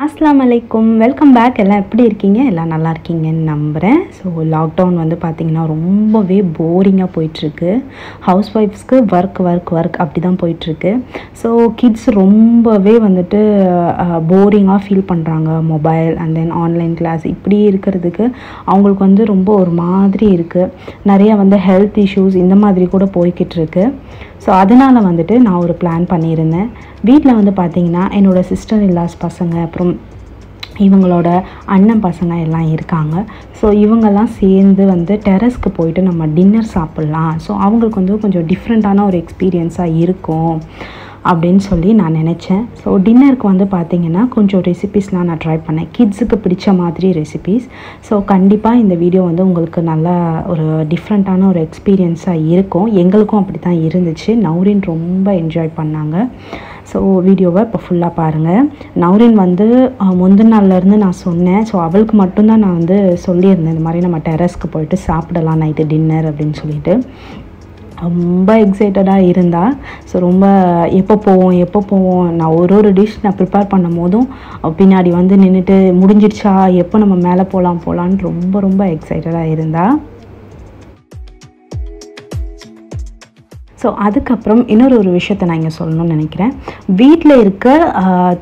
அஸ்ஸலாமு அலைக்கும், welcome back. எல்லாம் எப்படி இருக்கீங்க? எல்லாம் நல்லா இருக்கீங்கன்னு நம்புகிறேன். ஸோ லாக்டவுன் வந்து பார்த்திங்கன்னா ரொம்பவே போரிங்காக போயிட்டுருக்கு. ஹவுஸ் ஒய்ஃப்ஸ்க்கு ஒர்க் அப்படி தான் போயிட்டுருக்கு. ஸோ கிட்ஸ் ரொம்பவே வந்துட்டு போரிங்காக ஃபீல் பண்ணுறாங்க. Mobile and then online class இப்படி இருக்கிறதுக்கு அவங்களுக்கு வந்து ரொம்ப ஒரு மாதிரி இருக்குது. நிறையா வந்து ஹெல்த் இஷ்யூஸ் இந்த மாதிரி கூட போய்கிட்டு இருக்கு. ஸோ அதனால் வந்துட்டு நான் ஒரு பிளான் பண்ணியிருந்தேன். வீட்டில் வந்து பார்த்திங்கன்னா என்னோடய சிஸ்டர் இல்லாஸ் பசங்க, அப்புறம் இவங்களோட அண்ணன் பசங்க எல்லாம் இருக்காங்க. ஸோ இவங்கெல்லாம் சேர்ந்து வந்து டெரஸ்க்கு போயிட்டு நம்ம டின்னர் சாப்பிட்லாம். ஸோ அவங்களுக்கு வந்து கொஞ்சம் டிஃப்ரெண்ட்டான ஒரு எக்ஸ்பீரியன்ஸாக இருக்கும் அப்படின்னு சொல்லி நான் நினச்சேன். ஸோ டின்னருக்கு வந்து பார்த்திங்கன்னா கொஞ்சம் ரெசிபீஸ்லாம் நான் ட்ரை பண்ணேன், கிட்ஸுக்கு பிடிச்ச மாதிரி ரெசிபீஸ். ஸோ கண்டிப்பாக இந்த வீடியோ வந்து உங்களுக்கு நல்லா ஒரு டிஃப்ரெண்ட்டான ஒரு எக்ஸ்பீரியன்ஸாக இருக்கும். எங்களுக்கும் அப்படி தான் இருந்துச்சு. நௌரின் ரொம்ப என்ஜாய் பண்ணாங்க. ஸோ வீடியோவை இப்போ ஃபுல்லாக பாருங்கள். நௌரின் வந்து முந்தின நாள்லேருந்து நான் சொன்னேன். ஸோ அவளுக்கு மட்டும்தான் நான் வந்து சொல்லியிருந்தேன், இந்த மாதிரி நம்ம டெரஸ்க்கு போயிட்டு சாப்பிடலாம் நைட்டு டின்னர் அப்படின்னு சொல்லிட்டு. ரொம்ப எக்ஸைட்டடாக இருந்தா. ஸோ ரொம்ப எப்போ போவோம் நான் ஒரு டிஷ் நான் ப்ரிப்பேர் பண்ணும் போதும் பின்னாடி வந்து நின்றுட்டு முடிஞ்சிடுச்சா, எப்போ நம்ம மேலே போகலான்னு ரொம்ப எக்ஸைட்டடாக இருந்தா. ஸோ அதுக்கப்புறம் இன்னொரு விஷயத்தை நான் இங்கே சொல்லணும்னு நினைக்கிறேன். வீட்டில் இருக்க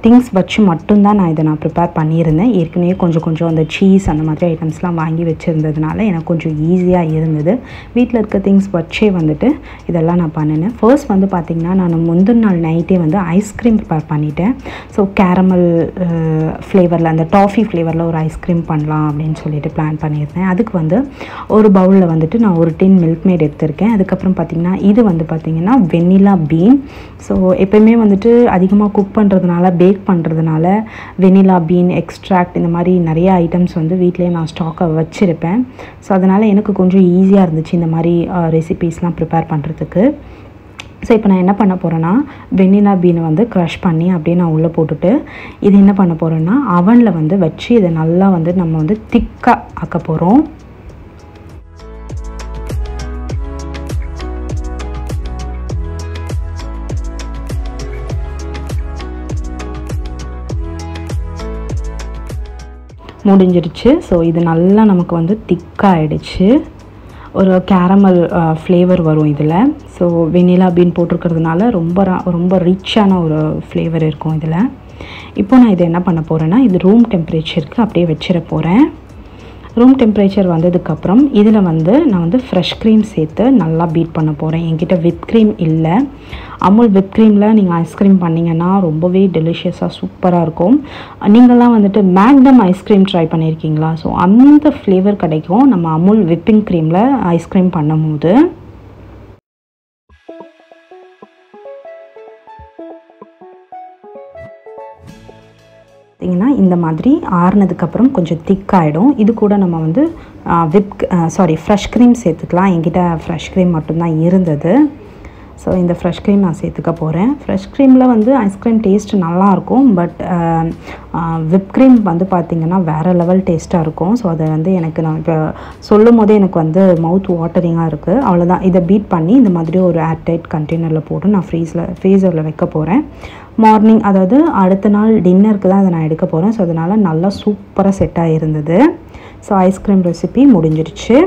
திங்ஸ் வச்சு மட்டும்தான் நான் ப்ரிப்பேர் பண்ணியிருந்தேன். ஏற்கனவே கொஞ்சம் அந்த சீஸ் அந்த மாதிரி ஐட்டம்ஸ்லாம் வாங்கி வச்சுருந்ததுனால எனக்கு கொஞ்சம் ஈஸியாக இருந்தது. வீட்டில் இருக்க திங்ஸ் வச்சே வந்துட்டு இதெல்லாம் நான் பண்ணினேன். ஃபர்ஸ்ட் வந்து பார்த்திங்கன்னா நான் முந்தின நாள் நைட்டே வந்து ஐஸ்கிரீம் ப்ரிப்பேர் பண்ணிட்டேன். ஸோ கேரமல் ஃப்ளேவரில், அந்த டாஃபி ஃப்ளேவரில் ஒரு ஐஸ்கிரீம் பண்ணலாம் அப்படின்னு சொல்லிட்டு பிளான் பண்ணியிருந்தேன். அதுக்கு வந்து ஒரு பவுலில் வந்துட்டு நான் ஒரு டின் மில்க் மேட் எடுத்திருக்கேன். அதுக்கப்புறம் பார்த்திங்கன்னா இது வந்து பார்த்திங்கன்னா வெண்ணிலா பீன். ஸோ எப்போயுமே வந்துட்டு அதிகமாக குக் பண்ணுறதுனால, பேக் பண்ணுறதுனால வெண்ணிலா பீன் எக்ஸ்ட்ராக்ட் இந்த மாதிரி நிறைய ஐட்டம்ஸ் வந்து வீட்டிலே நான் ஸ்டாக்கை வச்சுருப்பேன். ஸோ அதனால் எனக்கு கொஞ்சம் ஈஸியாக இருந்துச்சு இந்த மாதிரி ரெசிபீஸ்லாம் ப்ரிப்பேர் பண்ணுறதுக்கு. ஸோ இப்போ நான் என்ன பண்ண போகிறேன்னா, வெண்ணிலா பீனை வந்து க்ரஷ் பண்ணி அப்படியே நான் உள்ளே போட்டுட்டு இது என்ன பண்ண போகிறேன்னா அவனில் வந்து வச்சு இதை நல்லா வந்து நம்ம வந்து திக்காக ஆக்க போகிறோம். முடிஞ்சிருச்சு. ஸோ இது நல்லா நமக்கு வந்து திக்காகிடுச்சு. ஒரு கேரமல் ஃப்ளேவர் வரும் இதில். ஸோ வெண்ணிலா பீன் போட்டிருக்கிறதுனால ரொம்ப ரிச்சான ஒரு ஃப்ளேவர் இருக்கும் இதில். இப்போ நான் இதை என்ன பண்ண போகிறேன்னா, இது ரூம் டெம்பரேச்சருக்கு அப்படியே வச்சிட போகிறேன். ரூம் டெம்பரேச்சர் வந்ததுக்கப்புறம் இதில் வந்து நான் வந்து ஃப்ரெஷ் க்ரீம் சேர்த்து நல்லா பீட் பண்ண போகிறேன். என்கிட்ட விப் க்ரீம் இல்லை. அமுல் விப் க்ரீமில் நீங்கள் ஐஸ்கிரீம் பண்ணிங்கன்னா ரொம்பவே டெலிஷியஸாக சூப்பராக இருக்கும். நீங்கள்லாம் வந்துட்டு மேக்டம் ஐஸ்கிரீம் ட்ரை பண்ணியிருக்கீங்களா? ஸோ அந்த ஃப்ளேவர் கிடைக்கும் நம்ம அமுல் விப்பிங் க்ரீமில் ஐஸ்கிரீம் பண்ணும் போது. பார்த்திங்கன்னா இந்த மாதிரி ஆறுனதுக்கப்புறம் கொஞ்சம் திக்காகிடும். இது கூட நம்ம வந்து ஃப்ரெஷ் க்ரீம் சேர்த்துக்கலாம். என்கிட்ட ஃப்ரெஷ் க்ரீம் மட்டும்தான் இருந்தது. ஸோ இந்த ஃப்ரெஷ் க்ரீம் நான் சேர்த்துக்க போகிறேன். ஃப்ரெஷ் க்ரீமில் வந்து ஐஸ்கிரீம் டேஸ்ட் நல்லாயிருக்கும். பட் விப் க்ரீம் வந்து பார்த்திங்கன்னா வேறு லெவல் டேஸ்ட்டாக இருக்கும். ஸோ அதை வந்து நான் இப்போ சொல்லும் போதே எனக்கு வந்து மவுத் வாட்டரிங்காக இருக்குது. அவ்வளோதான். இதை பீட் பண்ணி இந்த மாதிரி ஒரு ஏர்டைட் கண்டெய்னரில் போட்டு நான் ஃப்ரீசரில் வைக்க போகிறேன். மார்னிங், அதாவது அடுத்த நாள் டின்னருக்கு தான் அதை நான் எடுக்க போகிறேன். ஸோ அதனால் நல்லா சூப்பராக செட்டாக இருந்தது. ஸோ ஐஸ்கிரீம் ரெசிபி முடிஞ்சிருச்சு.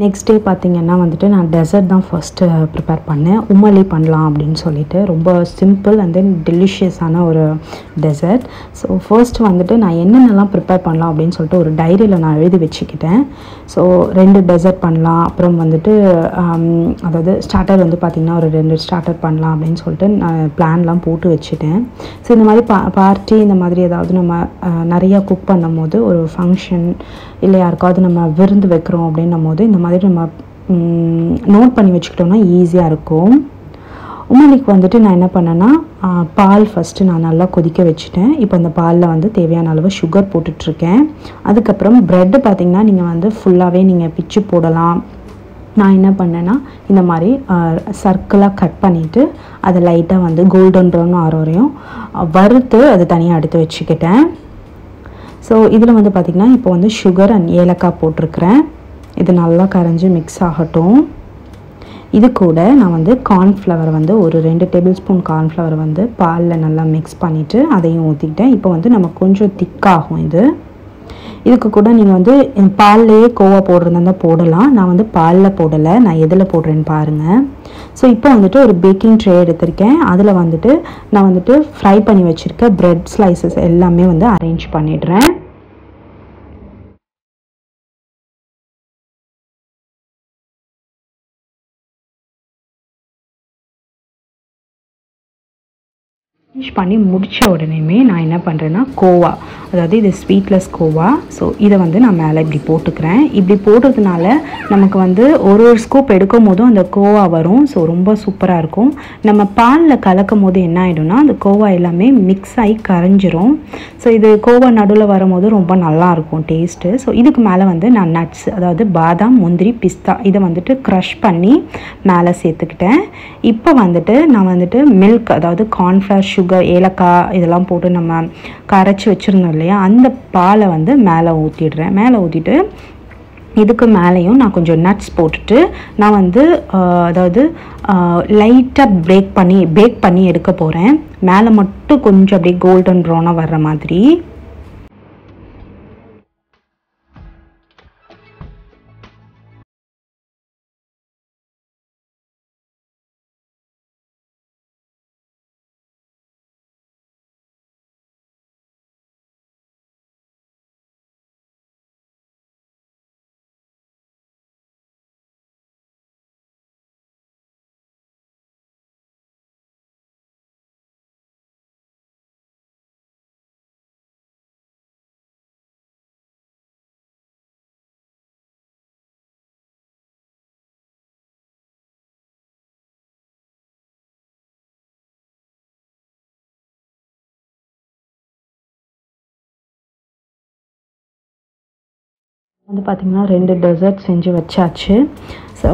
நெக்ஸ்ட் டே பார்த்திங்கன்னா வந்துட்டு நான் டெசர்ட் தான் ஃபஸ்ட்டு ப்ரிப்பேர் பண்ணேன். உம்மலி பண்ணலாம் அப்படின்னு சொல்லிட்டு. ரொம்ப சிம்பிள் அண்ட் தென் டெலிஷியஸான ஒரு டெசர்ட். ஸோ ஃபர்ஸ்ட் வந்துட்டு நான் என்னென்னலாம் ப்ரிப்பேர் பண்ணலாம் அப்படின்னு சொல்லிட்டு ஒரு டைரியில் நான் எழுதி வச்சுக்கிட்டேன். ஸோ 2 டெசர்ட் பண்ணலாம். அப்புறம் வந்துட்டு அதாவது ஸ்டார்டர் வந்து பார்த்திங்கன்னா ஒரு 2 ஸ்டார்டர் பண்ணலாம் அப்படின்னு சொல்லிட்டு நான் பிளான்லாம் போட்டு வச்சுட்டேன். ஸோ இந்த மாதிரி பார்ட்டி இந்த மாதிரி ஏதாவது நம்ம நிறையா குக் பண்ணும் போது, ஒரு ஃபங்க்ஷன் இல்லை யாருக்காவது நம்ம விருந்து வைக்கிறோம் அப்படின்னும் போது இந்த மாதிரி நம்ம நோட் பண்ணி வச்சுக்கிட்டோம்னா ஈஸியாக இருக்கும். உமலிக்கு வந்துட்டு நான் என்ன பண்ணேன்னா, பால் ஃபஸ்ட்டு நான் நல்லா கொதிக்க வச்சுட்டேன். இப்போ அந்த பாலில் வந்து தேவையான அளவு சுகர் போட்டுட்ருக்கேன். அதுக்கப்புறம் ப்ரெட்டு பார்த்திங்கன்னா நீங்கள் வந்து ஃபுல்லாகவே நீங்கள் பிச்சு போடலாம். நான் என்ன பண்ணேன்னா இந்த மாதிரி சர்க்கிளாக கட் பண்ணிவிட்டு அதை லைட்டாக வந்து கோல்டன் ப்ரௌன் ஆற வரையும் வறுத்து அதை தனியாக எடுத்து வச்சுக்கிட்டேன். ஸோ இதில் வந்து பார்த்திங்கன்னா இப்போ வந்து சுகர் அண்ட் ஏலக்காய் போட்டிருக்கிறேன். இது நல்லா கரைஞ்சி மிக்ஸ் ஆகட்டும். இது கூட நான் வந்து கார்ன்ஃப்ளவர் வந்து ஒரு 2 டேபிள் ஸ்பூன் கார்ன்ஃப்ளவர் வந்து பாலில் நல்லா மிக்ஸ் பண்ணிவிட்டு அதையும் ஊற்றிக்கிட்டேன். இப்போ வந்து நமக்கு கொஞ்சம் திக்காகும் இது. இதுக்கு கூட நீங்கள் வந்து பால்லையே கோவா போடுறதா போடலாம். நான் வந்து பாலில் போடலை, நான் எதில் போடுறேன்னு பாருங்கள். ஸோ இப்போ வந்துட்டு ஒரு பேக்கிங் ட்ரே எடுத்திருக்கேன். அதில் வந்துட்டு நான் வந்துட்டு ஃப்ரை பண்ணி வச்சுருக்க ப்ரெட் ஸ்லைசஸ் எல்லாமே வந்து அரேஞ்ச் பண்ணிடுறேன். ஃபினிஷ் பண்ணி முடித்த உடனேமே நான் என்ன பண்ணுறேன்னா கோவா, அதாவது இது ஸ்வீட்லெஸ் கோவா. ஸோ இதை வந்து நான் மேலே இப்படி போட்டுக்கிறேன். இப்படி போடுறதுனால நமக்கு வந்து ஒரு ஸ்கூப் எடுக்கும் போதும் அந்த கோவா வரும். ஸோ ரொம்ப சூப்பராக இருக்கும். நம்ம பாலில் கலக்கும் போது என்ன ஆகிடும்னா அந்த கோவா எல்லாமே மிக்ஸ் ஆகி கரைஞ்சிரும். ஸோ இது கோவா நடுவில் வரும்போது ரொம்ப நல்லாயிருக்கும் டேஸ்ட்டு. ஸோ இதுக்கு மேலே வந்து நான் நட்ஸ், அதாவது பாதாம், முந்திரி, பிஸ்தா இதை வந்துட்டு க்ரஷ் பண்ணி மேலே சேர்த்துக்கிட்டேன். இப்போ வந்துட்டு நான் வந்துட்டு மில்க், அதாவது கார்ன்ஃப்ளவர், சுகர், ஏலக்காய் இதெல்லாம் போட்டு நம்ம கரைச்சி வச்சுருந்தோம் இல்லையா, அந்த பாலை வந்து மேலே ஊற்றிடுறேன். மேலே ஊற்றிட்டு இதுக்கு மேலேயும் நான் கொஞ்சம் நட்ஸ் போட்டுட்டு நான் வந்து அதாவது லைட்டாக பேக் பண்ணி எடுக்க போகிறேன். மேலே மட்டும் கொஞ்சம் அப்படியே கோல்டன் ப்ரௌனாக வர்ற மாதிரி. வந்து பார்த்திங்கன்னா 2 டெசர்ட் செஞ்சு வச்சாச்சு. ஸோ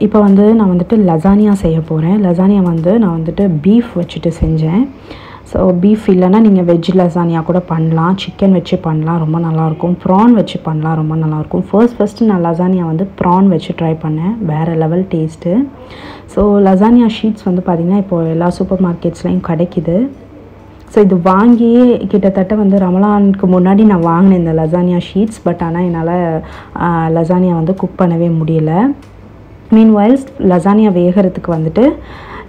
இப்போ வந்து நான் வந்துட்டு லசானியா செய்ய போகிறேன். லசானியா வந்து நான் வந்துட்டு பீஃப் வச்சுட்டு செஞ்சேன். ஸோ பீஃப் இல்லைன்னா நீங்கள் வெஜ் லசானியா கூட பண்ணலாம், சிக்கன் வச்சு பண்ணலாம், ரொம்ப நல்லாயிருக்கும். ப்ரான் வச்சு பண்ணலாம், ரொம்ப நல்லாயிருக்கும். ஃபர்ஸ்ட்டு நான் லசானியா வந்து ப்ரான் வச்சு ட்ரை பண்ணேன், வேறு level taste. So lasagne sheets வந்து பார்த்திங்கன்னா இப்போது எல்லா சூப்பர் மார்க்கெட்ஸ்லையும் கிடைக்கிது. ஸோ இது வாங்கியே கிட்டத்தட்ட வந்து ரமலானுக்கு முன்னாடி நான் வாங்கினேன் இந்த லசானியா ஷீட்ஸ். பட் ஆனால் என்னால் லசானியா வந்து குக் பண்ணவே முடியல. மீன்வைல்ஸ் லசானியா வேகிறதுக்கு வந்துட்டு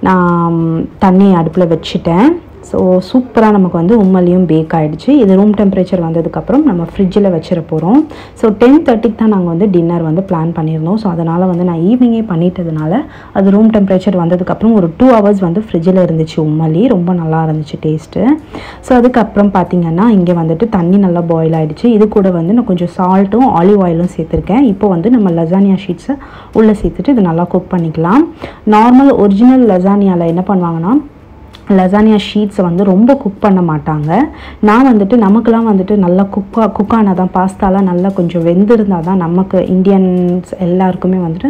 நான் தண்ணி அடுப்பில் வச்சுட்டேன். ஸோ சூப்பராக நமக்கு வந்து உம்மலியும் பேக் ஆகிடுச்சு. இது ரூம் டெம்பரேச்சர் வந்ததுக்கப்புறம் நம்ம ஃப்ரிட்ஜில் வச்சிட போகிறோம். ஸோ 10:30க்கு தான் நாங்கள் வந்து டின்னர் வந்து பிளான் பண்ணியிருந்தோம். ஸோ அதனால் வந்து நான் ஈவினிங்கே பண்ணிட்டதுனால அது ரூம் டெம்பரேச்சர் வந்ததுக்கப்புறம் ஒரு 2 ஹவர்ஸ் வந்து ஃப்ரிட்ஜில் இருந்துச்சு உம்மலி. ரொம்ப நல்லா இருந்துச்சு டேஸ்ட்டு. ஸோ அதுக்கப்புறம் பார்த்திங்கன்னா இங்கே வந்துட்டு தண்ணி நல்லா பாயில் ஆகிடுச்சு. இது கூட வந்து நான் கொஞ்சம் சால்ட்டும் ஆலிவ் ஆயிலும் சேர்த்துருக்கேன். இப்போ வந்து நம்ம லசானியா ஷீட்ஸை உள்ளே சேர்த்துட்டு இது நல்லா குக் பண்ணிக்கலாம். நார்மல் ஒரிஜினல் லசானியாவில் என்ன பண்ணுவாங்கன்னா லசானியா ஷீட்ஸை வந்து ரொம்ப குக் பண்ண மாட்டாங்க. நான் வந்துட்டு நமக்கெல்லாம் வந்துட்டு நல்லா குக்கானால் தான், பாஸ்தாலாம் நல்லா கொஞ்சம் வெந்திருந்தால் தான் நமக்கு இந்தியன்ஸ் எல்லாருக்குமே வந்துட்டு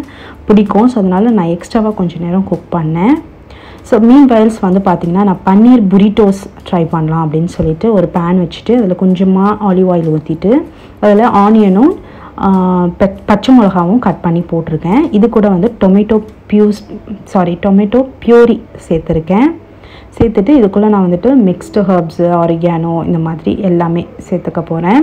பிடிக்கும். ஸோ அதனால் நான் எக்ஸ்ட்ராவாக கொஞ்சம் நேரம் குக் பண்ணேன். ஸோ மீன்வைல்ஸ் வந்து பார்த்திங்கன்னா நான் பன்னீர் புரிட்டோஸ் ட்ரை பண்ணலாம் அப்படின்னு சொல்லிட்டு ஒரு பேன் வச்சுட்டு அதில் கொஞ்சமாக ஆலிவ் ஆயில் ஊற்றிட்டு அதில் ஆனியனும் பச்சை மிளகாவும் கட் பண்ணி போட்டிருக்கேன். இது கூட வந்து டொமேட்டோ பியூரி சேர்த்துட்டு இதுக்குள்ளே நான் வந்துட்டு மிக்ஸ்டு ஹர்ப்ஸு, ஆரிகானோ இந்த மாதிரி எல்லாமே சேர்த்துக்க போகிறேன்.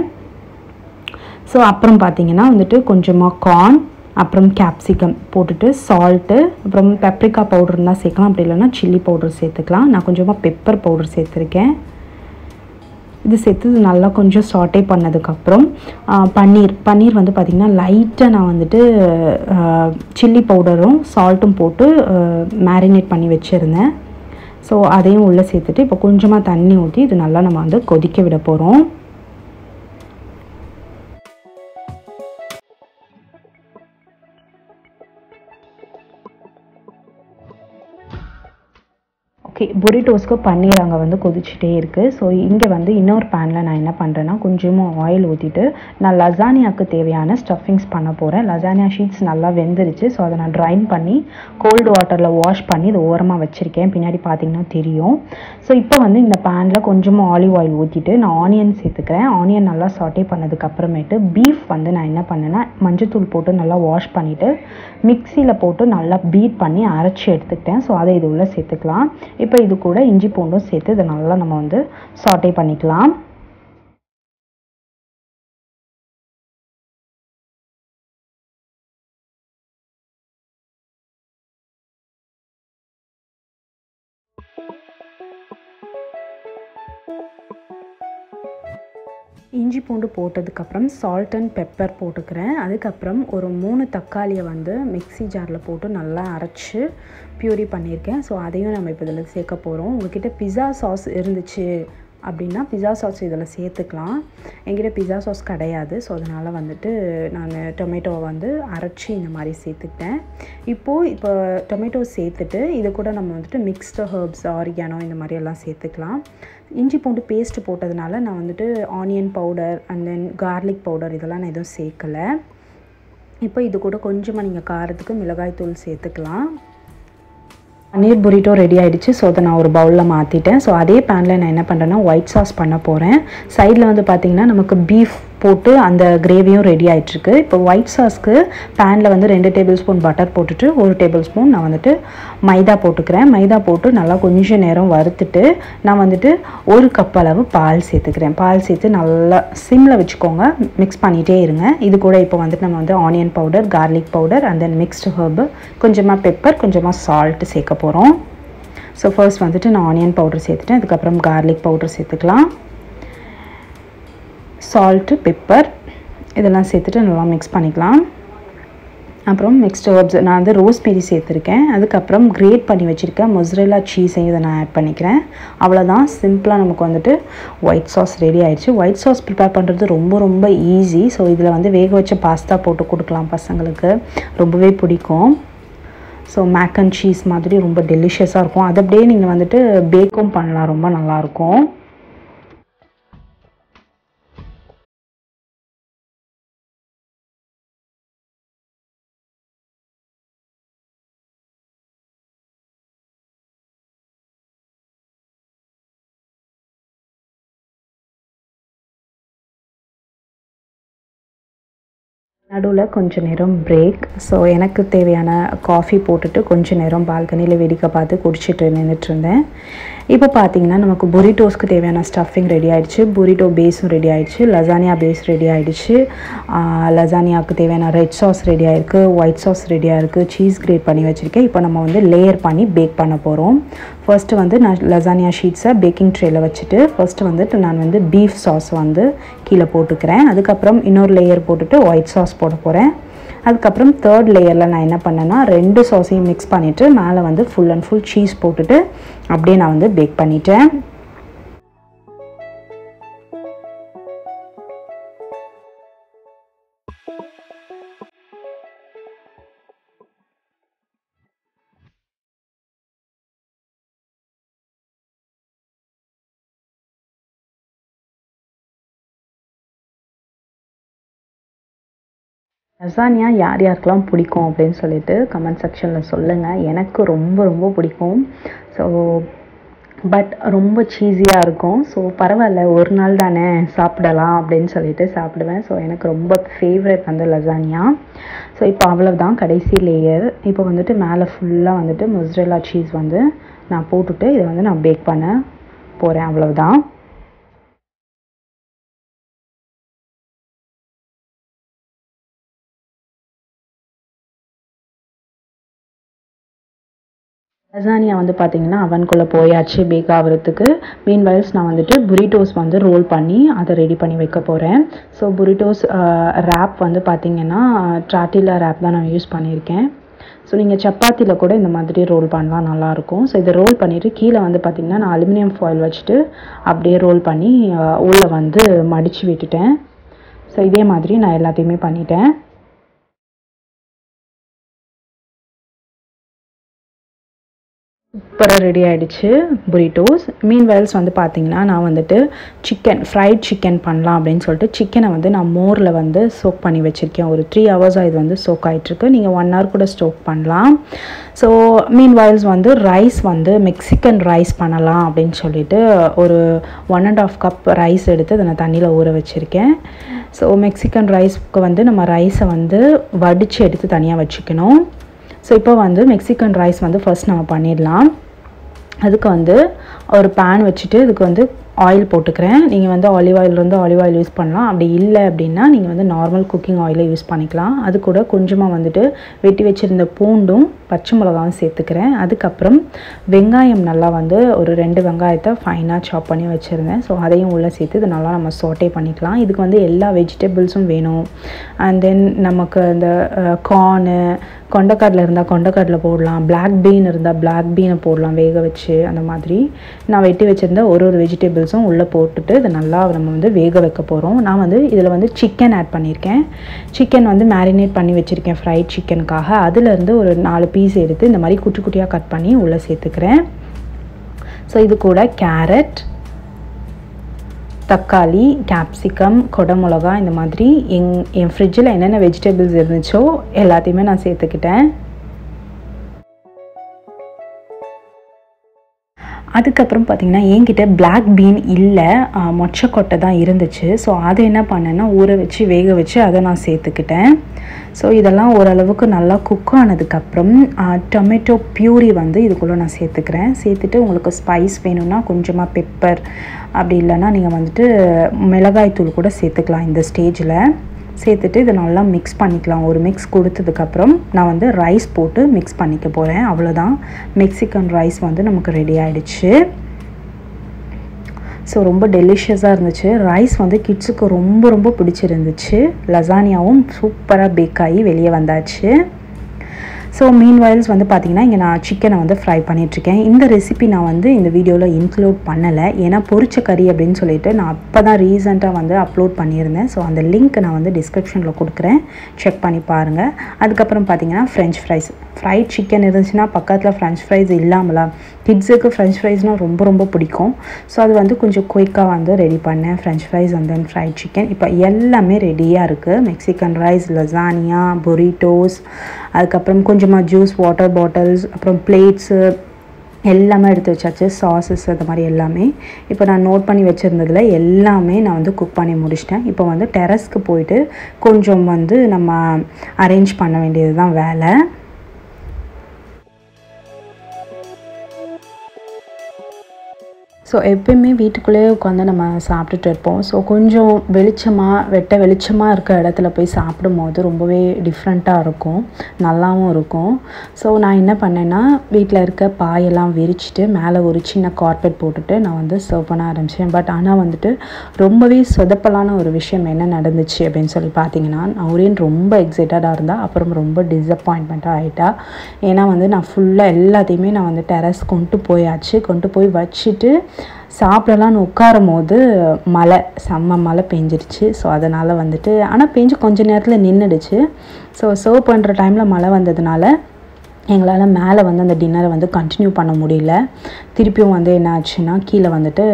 ஸோ அப்புறம் பார்த்திங்கன்னா வந்துட்டு கொஞ்சமாக கார்ன், அப்புறம் கேப்சிகம் போட்டுட்டு சால்ட்டு, அப்புறம் பெப்ரிக்கா பவுடர் இருந்தால் சேர்க்கலாம், அப்படி இல்லைன்னா சில்லி பவுடர் சேர்த்துக்கலாம். நான் கொஞ்சமாக பெப்பர் பவுடர் சேர்த்துருக்கேன். இது சேர்த்து நல்லா கொஞ்சம் சாட்டே பண்ணதுக்கப்புறம் பன்னீர் வந்து பார்த்திங்கன்னா லைட்டாக நான் வந்துட்டு சில்லி பவுடரும் சால்ட்டும் போட்டு மேரினேட் பண்ணி வச்சுருந்தேன். ஸோ அதையும் உள்ளே சேர்த்துட்டு இப்போ கொஞ்சமாக தண்ணி ஊற்றி இது நல்லா நம்ம வந்து கொதிக்க விட போகிறோம். புரிட்டோஸ்க்கு பன்னீர் அங்கே வந்து கொதிச்சுட்டே இருக்குது. ஸோ இங்கே வந்து இன்னொரு பேனில் நான் என்ன பண்ணுறேன்னா கொஞ்சமாக ஆயில் ஊற்றிட்டு நான் லசானியாவுக்கு தேவையான ஸ்டஃபிங்ஸ் பண்ண போகிறேன். லசானியா ஷீட்ஸ் நல்லா வெந்துருச்சு. ஸோ அதை நான் ட்ரைன் பண்ணி கோல்டு வாட்டரில் வாஷ் பண்ணி இதை ஓரமாக வச்சுருக்கேன். பின்னாடி பார்த்தீங்கன்னா தெரியும். ஸோ இப்போ வந்து இந்த பேனில் கொஞ்சமாக ஆலிவ் ஆயில் ஊற்றிட்டு நான் ஆனியன் சேர்த்துக்கிறேன். ஆனியன் நல்லா சாட்டே பண்ணதுக்கப்புறமேட்டு பீஃப் வந்து நான் என்ன பண்ணேன்னா மஞ்சத்தூள் போட்டு நல்லா வாஷ் பண்ணிவிட்டு மிக்சியில் போட்டு நல்லா பீட் பண்ணி அரைச்சி எடுத்துக்கிட்டேன். ஸோ அதை இது உள்ளே சேர்த்துக்கலாம். இப்போ இது கூட இஞ்சி பூண்டும் சேர்த்து இதை நல்லா நம்ம வந்து சாட்டே பண்ணிக்கலாம். இஞ்சி பூண்டு போட்டதுக்கப்புறம் சால்ட் அண்ட் பெப்பர் போட்டுக்கிறேன். அதுக்கப்புறம் ஒரு 3 தக்காளியை வந்து மிக்ஸி ஜாரில் போட்டு நல்லா அரைச்சி பியூரி பண்ணியிருக்கேன். ஸோ அதையும் நம்ம இப்போ இதில் சேர்க்க போகிறோம். உங்கள்கிட்ட பிஸா சாஸ் இருந்துச்சு அப்படின்னா பிஸா சாஸ் இதில் சேர்த்துக்கலாம். என்கிட்ட பிஸா சாஸ் கிடையாது. ஸோ அதனால் வந்துட்டு நான் டொமேட்டோவை வந்து அரைச்சி இந்த மாதிரி சேர்த்துக்கிட்டேன். இப்போ டொமேட்டோ சேர்த்துட்டு இது கூட நம்ம வந்துட்டு மிக்ஸ்டு ஹர்ப்ஸ் ஆரிகானோ இந்த மாதிரி எல்லாம் சேர்த்துக்கலாம். இஞ்சி பூண்டு பேஸ்ட்டு போட்டதுனால நான் வந்துட்டு onion powder and then garlic powder இதெல்லாம் நான் எதுவும் சேர்க்கலை. இப்போ இது கூட கொஞ்சமாக நீங்கள் காரத்துக்கு மிளகாய் தூள் சேர்த்துக்கலாம். பன்னீர் புரிட்டோ ரெடி ஆகிடுச்சு. ஸோ அதை நான் ஒரு பவுலில் மாற்றிட்டேன். ஸோ அதே பேனில் நான் என்ன பண்ணுறேன்னா ஒயிட் சாஸ் பண்ண போகிறேன். சைடில் வந்து பார்த்திங்கன்னா நமக்கு பீஃப் போட்டு அந்த கிரேவியும் ரெடி ஆகிட்டுருக்கு. இப்போ ஒயிட் சாஸ்க்கு பேனில் வந்து 2 டேபிள் ஸ்பூன் பட்டர் போட்டுட்டு 1 டேபிள் ஸ்பூன் நான் வந்துட்டு மைதா போட்டுக்கிறேன். மைதா போட்டு நல்லா கொஞ்சம் நேரம் வறுத்துட்டு நான் வந்துட்டு 1 கப் அளவு பால் சேர்த்துக்கிறேன். பால் சேர்த்து நல்லா சிம்மில் வச்சுக்கோங்க, மிக்ஸ் பண்ணிகிட்டே இருங்க. இது கூட இப்போ வந்துட்டு நம்ம வந்து onion powder, garlic powder and then mixed herb, கொஞ்சமாக பெப்பர், கொஞ்சமாக சால்ட்டு சேர்க்க போகிறோம். ஸோ ஃபர்ஸ்ட் வந்துட்டு நான் ஆனியன் பவுடர் சேர்த்துட்டேன். அதுக்கப்புறம் கார்லிக் பவுடர் சேர்த்துக்கலாம். சால்ட்டு, பெப்பர் இதெல்லாம் சேர்த்துட்டு நல்லா மிக்ஸ் பண்ணிக்கலாம். அப்புறம் மிக்ஸ்டு ஹர்ப்ஸ் நான் வந்து ரோஸ்மெரி சேர்த்துருக்கேன். அதுக்கப்புறம் கிரேட் பண்ணி வச்சுருக்கேன் மொசரெல்லா சீஸையும் இதை நான் ஆட் பண்ணிக்கிறேன். அவ்வளோதான், சிம்பிளாக நமக்கு வந்துட்டு ஒயிட் சாஸ் ரெடி ஆகிடுச்சு. ஒயிட் சாஸ் ப்ரிப்பேர் பண்ணுறது ரொம்ப ரொம்ப ஈஸி. ஸோ இதில் வந்து வேக வச்ச பாஸ்தா போட்டு கொடுக்கலாம், பசங்களுக்கு ரொம்பவே பிடிக்கும். ஸோ மேக் அண்ட் சீஸ் மாதிரி ரொம்ப டெலிஷியஸாக இருக்கும். அதை அப்படியே நீங்கள் வந்துட்டு பேக்கும் பண்ணலாம், ரொம்ப நல்லாயிருக்கும். நடுவில் கொஞ்சம் நேரம் பிரேக். ஸோ எனக்கு தேவையான காஃபி போட்டுட்டு கொஞ்சம் நேரம் பால்கனியில் வேடிக்கை பார்த்து குடிச்சிட்டு நின்றுட்டுருந்தேன். இப்போ பார்த்தீங்கன்னா நமக்கு புரிட்டோஸ்க்கு தேவையான ஸ்டஃபிங் ரெடி ஆகிடுச்சு. புரிட்டோ பேஸும் ரெடி ஆகிடுச்சு. லசானியா பேஸ் ரெடி ஆகிடுச்சு. லசானியாவுக்கு தேவையான ரெட் சாஸ் ரெடி ஆகிருக்கு, ஒயிட் சாஸ் ரெடியாக இருக்குது, சீஸ் கிரேட் பண்ணி வச்சுருக்கேன். இப்போ நம்ம வந்து லேயர் பண்ணி பேக் பண்ண போகிறோம். ஃபர்ஸ்ட்டு வந்து நான் லசானியா ஷீட்ஸை பேக்கிங் ட்ரேயில் வச்சுட்டு ஃபர்ஸ்ட்டு வந்துட்டு நான் வந்து பீஃப் சாஸ் வந்து கீழே போட்டுக்கிறேன். அதுக்கப்புறம் இன்னொரு லேயர் போட்டுட்டு ஒயிட் சாஸ் போட போகிறேன். அதுக்கப்புறம் 3rd லேயரில் நான் என்ன பண்ணேன்னா 2 சாஸையும் மிக்ஸ் பண்ணிவிட்டு மேலே வந்து ஃபுல் அண்ட் ஃபுல் சீஸ் போட்டுட்டு அப்படியே நான் வந்து பேக் பண்ணிட்டேன். லசானியா யார் யாருக்கெல்லாம் பிடிக்கும் அப்படின்னு சொல்லிட்டு கமெண்ட் செக்ஷனில் சொல்லுங்கள். எனக்கு ரொம்ப ரொம்ப பிடிக்கும். ஸோ பட் ரொம்ப சீஸியாக இருக்கும். ஸோ பரவாயில்ல, ஒரு நாள் தானே சாப்பிடலாம் அப்படின்னு சொல்லிட்டு சாப்பிடுவேன். ஸோ எனக்கு ரொம்ப ஃபேவரட் வந்து லசானியா. ஸோ இப்போ அவ்வளோதான், கடைசி லேயர். இப்போ வந்துட்டு மேலே ஃபுல்லாக வந்துட்டு மொசரெல்லா சீஸ் வந்து நான் போட்டுட்டு இதை வந்து நான் பேக் பண்ண போகிறேன். அவ்வளவுதான். லசானியா வந்து பார்த்திங்கன்னா அவனுக்குள்ளே போயாச்சு பேக் ஆகிறதுக்கு. மீன்வைல்ஸ் நான் வந்துட்டு புரிட்டோஸ் வந்து ரோல் பண்ணி அதை ரெடி பண்ணி வைக்க போகிறேன். ஸோ புரிட்டோஸ் ரேப் வந்து பார்த்திங்கன்னா ட்ராட்டிலா ரேப் தான் நான் யூஸ் பண்ணியிருக்கேன். ஸோ நீங்கள் சப்பாத்தியில் கூட இந்த மாதிரி ரோல் பண்ணலாம், நல்லாயிருக்கும். ஸோ இதை ரோல் பண்ணிவிட்டு கீழே வந்து பார்த்திங்கன்னா நான் அலுமினியம் ஃபாயில் வச்சுட்டு அப்படியே ரோல் பண்ணி உள்ளே வந்து மடித்து விட்டுட்டேன். ஸோ இதே மாதிரி நான் எல்லாத்தையுமே பண்ணிட்டேன். சூப்பராக ரெடி ஆகிடுச்சு புரிட்டோஸ். மீன்வைல்ஸ் வந்து பார்த்திங்கன்னா நான் வந்துட்டு ஃப்ரைட் சிக்கன் பண்ணலாம் அப்படின்னு சொல்லிட்டு சிக்கனை வந்து நான் மோரில் வந்து சோக் பண்ணி வச்சுருக்கேன். ஒரு 3 ஹவர்ஸாக இது வந்து சோக் ஆகிட்டுருக்கு. நீங்கள் 1 ஹவர் கூட ஸ்டோக் பண்ணலாம். ஸோ மீன்வைல்ஸ் வந்து ரைஸ் வந்து மெக்சிகன் ரைஸ் பண்ணலாம் அப்படின்னு சொல்லிட்டு ஒரு 1.5 கப் ரைஸ் எடுத்து அதை நான் தண்ணியில் ஊற வச்சுருக்கேன். ஸோ மெக்சிகன் ரைஸ்க்கு வந்து நம்ம ரைஸை வந்து வடித்து எடுத்து தனியாக வச்சுக்கணும். ஸோ இப்போ வந்து மெக்சிகன் ரைஸ் வந்து ஃபர்ஸ்ட் நம்ம பண்ணிடலாம். அதுக்கு வந்து ஒரு பேன் வச்சுட்டு இதுக்கு வந்து ஆயில் போட்டுக்கிறேன். நீங்கள் வந்து ஆலிவ் ஆயில் யூஸ் பண்ணலாம். அப்படி இல்லை அப்படின்னா நீங்கள் வந்து நார்மல் குக்கிங் ஆயிலை யூஸ் பண்ணிக்கலாம். அது கூட கொஞ்சமாக வந்துட்டு வெட்டி வச்சுருந்த பூண்டும் பச்சை மிளகாவும் சேர்த்துக்கிறேன். அதுக்கப்புறம் வெங்காயம் நல்லா வந்து ஒரு 2 வெங்காயத்தை ஃபைனாக சாப் பண்ணி வச்சுருந்தேன். ஸோ அதையும் உள்ளே சேர்த்து இது நல்லா நம்ம சோட்டே பண்ணிக்கலாம். இதுக்கு வந்து எல்லா வெஜிடபிள்ஸும் வேணும். அண்ட் தென் நமக்கு இந்த கார்னு, கொண்டைக்கடலை இருந்தால் கொண்டைக்கடலை போடலாம், பிளாக் பீன் இருந்தால் பிளாக் பீனை போடலாம் வேக வச்சு. அந்த மாதிரி நான் வெட்டி வச்சுருந்த ஒரு வெஜிடபிள்ஸும் உள்ளே போட்டுட்டு இதை நல்லா நம்ம வந்து வேக வைக்க போகிறோம். நான் வந்து இதில் வந்து சிக்கன் ஆட் பண்ணியிருக்கேன். சிக்கன் வந்து மேரினேட் பண்ணி வச்சுருக்கேன் ஃப்ரைட் சிக்கனுக்காக. அதிலேருந்து ஒரு 4 பீஸ் எடுத்து இந்த மாதிரி குட்டி குட்டியாக கட் பண்ணி உள்ளே சேர்த்துக்கிறேன். ஸோ இது கூட கேரட், தக்காளி, கேப்சிகம், கொடமிளகா இந்த மாதிரி என் ஃப்ரிட்ஜில் என்னென்ன வெஜிடபிள்ஸ் இருந்துச்சோ எல்லாத்தையுமே நான் சேர்த்துக்கிட்டேன். அதுக்கப்புறம் பார்த்திங்கன்னா என்கிட்ட பிளாக் பீன் இல்லை, மொச்சக்கொட்டை தான் இருந்துச்சு. ஸோ அதை என்ன பண்ணேன்னா ஊற வச்சு வேக வச்சு அதை நான் சேர்த்துக்கிட்டேன். ஸோ இதெல்லாம் ஓரளவுக்கு நல்லா குக் ஆனதுக்கப்புறம் டொமேட்டோ பியூரி வந்து இதுக்குள்ளே நான் சேர்த்துக்கிறேன். சேர்த்துட்டு உங்களுக்கு ஸ்பைஸ் வேணும்னா கொஞ்சமாக பெப்பர், அப்படி இல்லைன்னா நீங்கள் வந்துட்டு மிளகாய் தூள் கூட சேர்த்துக்கலாம் இந்த ஸ்டேஜில். சேர்த்துட்டு இதை நல்லா மிக்ஸ் பண்ணிக்கலாம். ஒரு மிக்ஸ் கொடுத்ததுக்கப்புறம் நான் வந்து ரைஸ் போட்டு மிக்ஸ் பண்ணிக்க போகிறேன். அவ்வளோதான், மெக்சிகன் ரைஸ் வந்து நமக்கு ரெடி ஆகிடுச்சு. ஸோ ரொம்ப டெலிஷியஸாக இருந்துச்சு. ரைஸ் வந்து கிட்ஸுக்கு ரொம்ப ரொம்ப பிடிச்சிருந்துச்சு. லசானியாவும் சூப்பராக பேக் ஆகி வெளியே வந்தாச்சு. ஸோ மீன்வைல்ஸ் வந்து பார்த்திங்கன்னா இங்கே நான் சிக்கனை வந்து ஃப்ரை பண்ணிகிட்ருக்கேன். இந்த ரெசிபி நான் வந்து இந்த வீடியோவில் இன்க்ளூட் பண்ணலை. ஏன்னா பொரிச்ச கறி அப்படின்னு சொல்லிட்டு நான் அப்போ தான் ரீசெண்டாக வந்து அப்லோட் பண்ணியிருந்தேன். ஸோ அந்த லிங்க் நான் வந்து டிஸ்கிரிப்ஷனில் கொடுக்குறேன், செக் பண்ணி பாருங்கள். அதுக்கப்புறம் பார்த்திங்கன்னா ஃப்ரெஞ்ச் ஃப்ரைஸ், ஃப்ரைட் சிக்கன் இருந்துச்சுன்னா பக்கத்தில் ஃப்ரெஞ்ச் ஃப்ரைஸ் இல்லாமலாம். கிட்ஸுக்கு ஃப்ரெஞ்ச் ஃப்ரைஸ்னால் ரொம்ப ரொம்ப பிடிக்கும். ஸோ அது வந்து கொஞ்சம் குயிக்காக வந்து ரெடி பண்ணேன், French fries and then fried chicken. இப்போ எல்லாமே ரெடியாக இருக்குது. மெக்சிகன் ரைஸ், லசானியா, புரிட்டோஸ், அதுக்கப்புறம் கொஞ்சமாக ஜூஸ், வாட்டர் பாட்டில்ஸ், அப்புறம் பிளேட்ஸு எல்லாமே எடுத்து வச்சாச்சு. சாஸஸ் அந்த மாதிரி எல்லாமே இப்போ நான் நோட் பண்ணி வச்சுருந்ததில் எல்லாமே நான் வந்து குக் பண்ணி முடிச்சிட்டேன். இப்போ வந்து டெரஸ்க்கு போயிட்டு கொஞ்சம் வந்து நம்ம அரேஞ்ச் பண்ண வேண்டியது தான் வேலை. ஸோ எப்பயுமே வீட்டுக்குள்ளேயே உட்காந்து நம்ம சாப்பிட்டுட்டு இருப்போம். ஸோ கொஞ்சம் வெளிச்சமாக இருக்க இடத்துல போய் சாப்பிடும்போது ரொம்பவே டிஃப்ரெண்ட்டாக இருக்கும், நல்லாவும் இருக்கும். ஸோ நான் என்ன பண்ணேன்னா வீட்டில் இருக்க பாயெல்லாம் விரிச்சிட்டு மேலே ஒரு சின்ன கார்பெட் போட்டுட்டு நான் வந்து சர்வ் பண்ண ஆரம்பித்தேன். பட் ஆனால் வந்துட்டு ரொம்பவே சொதப்பலான ஒரு விஷயம் என்ன நடந்துச்சு அப்படின்னு சொல்லி பார்த்தீங்கன்னா, நௌரீன் ரொம்ப எக்ஸைட்டடாக இருந்தால் அப்புறம் ரொம்ப டிஸப்பாயின்மெண்ட்டாக ஆகிட்டா. ஏன்னா வந்து நான் ஃபுல்லாக எல்லாத்தையுமே நான் வந்து டெரஸ் கொண்டு போய் வச்சுட்டு சாப்பிடலான்னு உட்காரும் போது செம்ம மழை பெஞ்சிருச்சு. ஸோ அதனால் வந்துட்டு ஆனால் பெஞ்சு கொஞ்சம் நேரத்தில் நின்றுடுச்சு. ஸோ சர்வ் பண்ணுற டைமில் மழை வந்ததுனால எங்களால் மேலே வந்து அந்த டின்னரை வந்து கண்டினியூ பண்ண முடியல. திருப்பியும் வந்து என்ன ஆச்சுன்னா கீழே வந்துட்டு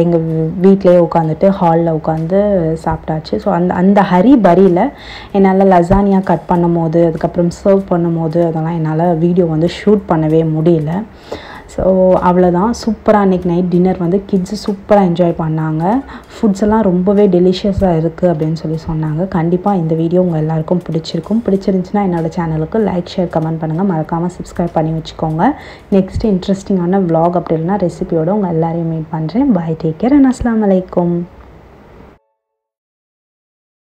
எங்கள் வீட்டிலே உட்காந்துட்டு ஹாலில் உட்காந்து சாப்பிட்டாச்சு. ஸோ அந்த பரியில் என்னால் லசானியா கட் பண்ணும் போது அதுக்கப்புறம் சர்வ் பண்ணும் போது அதெல்லாம் என்னால் வீடியோ வந்து ஷூட் பண்ணவே முடியல. ஸோ அவ்வளோதான். சூப்பராக அன்றைக்கி நைட் டின்னர் வந்து கிட்ஸு சூப்பராக என்ஜாய் பண்ணாங்க. ஃபுட்ஸ் எல்லாம் ரொம்பவே டெலிஷியஸாக இருக்குது அப்படின்னு சொல்லி சொன்னாங்க. கண்டிப்பாக இந்த வீடியோ உங்கள் எல்லாருக்கும் பிடிச்சிருந்துச்சுன்னா என்னோடய சேனலுக்கு லைக், ஷேர், கமெண்ட் பண்ணுங்கள். மறக்காமல் சப்ஸ்கிரைப் பண்ணி வச்சுக்கோங்க. நெக்ஸ்ட்டு இன்ட்ரெஸ்டிங்கான vlog அப்படி இல்லைனா ரெசிபியோடு உங்கள் எல்லாரையும் மீட் பண்ணுறேன். பாய், டேக் கேர் அண்ட் அஸ்ஸலாமு அலைக்கும்.